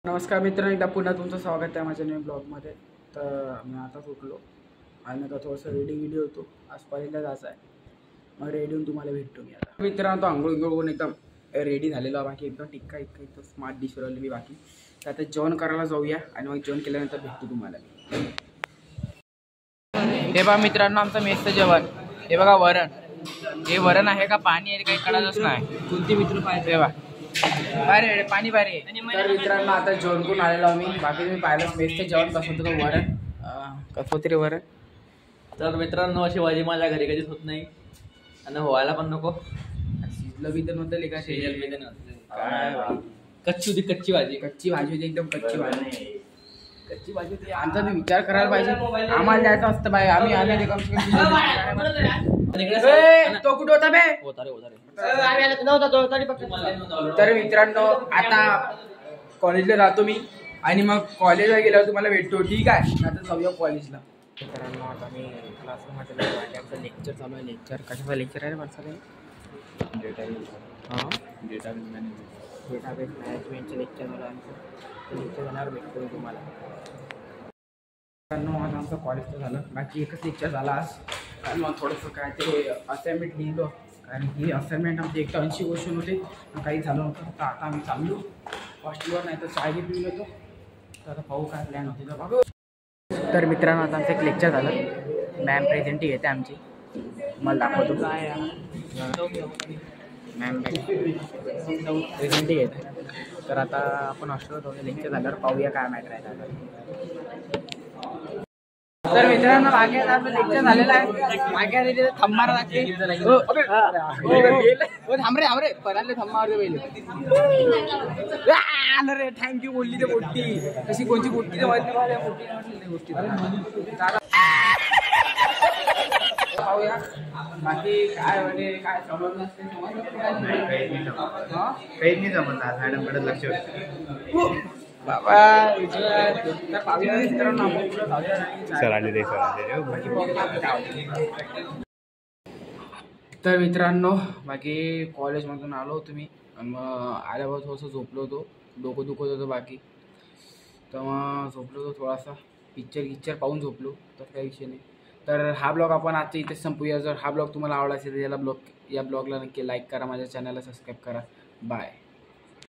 नमस्कार मित्रांनो, एकदा पुन्हा तुमचं स्वागत आहे माझ्या नवीन ब्लॉगमध्ये. तर मी आताच उठलो आणि आता थोडंसं रेडी होतो. आज कॉलेजला जायचं आहे, मग रेडी होऊन तुम्हाला भेटतो मी. आता मित्रांनो, तो आंघोळ करून एकदम रेडी झालेलो आहे. बाकी एकदम टिक्का एकदम स्मार्ट डिश राहिली मी बाकी. तर आता जेवण करायला जाऊया आणि मग जेवण केल्यानंतर भेटतो तुम्हाला. हे बघा मित्रांनो, आमचं मेसचं जेवण. हे बघा वरण. हे वरण आहे का पाणी आहे काही कळतच नाही. कोणते मित्र पाहिजे बघा. बारे पाणी बारे. तर मित्रांनो, आता जेवण करून आलेलो आम्ही. बाकी तुम्ही पाहिलं मेसचं जेवण कसं होतं. वरण कसं होतं रे वरण. तर मित्रांनो, अशी भाजी माझ्या घरी कधीच होत नाही आणि व्हायला पण नको. शिजलं बी तर नव्हतं लेका. सिरियल मध्ये काय कच्ची होती, कच्ची भाजी होती, एकदम कच्ची भाजी होती. आमचा मी विचार करायला पाहिजे. आम्हाला जायचं असतं बाई, आम्ही आले ते कम से कम. तो कुठं होता बे? तर मित्रांनो, आता कॉलेजला जातो मी आणि मग कॉलेजला गेल्यावर तुम्हाला भेटतो. ठीक आहे, आता जाऊया कॉलेजला. मित्रांनो, आता मी क्लासरूममध्ये आमचं लेक्चर चालू आहे. लेक्चर कशाचं लेक्चर आहे मला सगळे? डेटाबेस मॅनेजमेंटचं लेक्चर मला आमचं लेक्चर घेणार भेटतो तुम्हाला. मित्रांनो, आज आमचं कॉलेजचं झालं. बाकी एकच लेक्चर झाला आज. आणि मग थोडंसं काय ते असाइनमेंट लिहिलं, कारण ही असाइनमेंट आमची 180 क्वेश्चन होते. काही झालं नव्हतं. तर आता आम्ही चाललो हॉस्टेलवर, नाही तर चाय बी पिऊन येतो. तर आता पाहू काय प्लॅन होते तर बघू. तर मित्रांनो, आता आमचं एक लेक्चर झालं. मॅम प्रेझेंटी घेते आमची, मला दाखवतो काय मॅम प्रेझेंटी घेते. तर आता आपण हॉस्टेलवर जाऊन लेक्चर झाल्यावर पाहूया काय मॅटर आहे आता. तर मित्रांनो, मागे आपलं लेक्चर झालेलं आहे. मागे थंबार लागते. थांब रे पराले थंबावर पहिले आलं रे. थँक्यू बोलली ते मोठी तशी कोणची मोठी गोष्टी. पाहूया बाकी काय म्हणजे काय समजलं असते. काही नाही जमत. मॅडमकडे लक्ष बाबा सर आले तर मित्रांनो, बाकी कॉलेजमधून आलो होतो मी. मग आल्यावर थोडंसं झोपलो होतो. डोकं दुखत होतं बाकी. तर मग झोपलो होतो थोडासा. पिक्चर पाहून झोपलो. तर काही विषय नाही. तर हा ब्लॉग आपण आजच्या इथेच संपूया. जर हा ब्लॉग तुम्हाला आवडला असेल तर या ब्लॉगला नक्की लाईक करा. माझ्या चॅनलला सबस्क्राईब करा. बाय.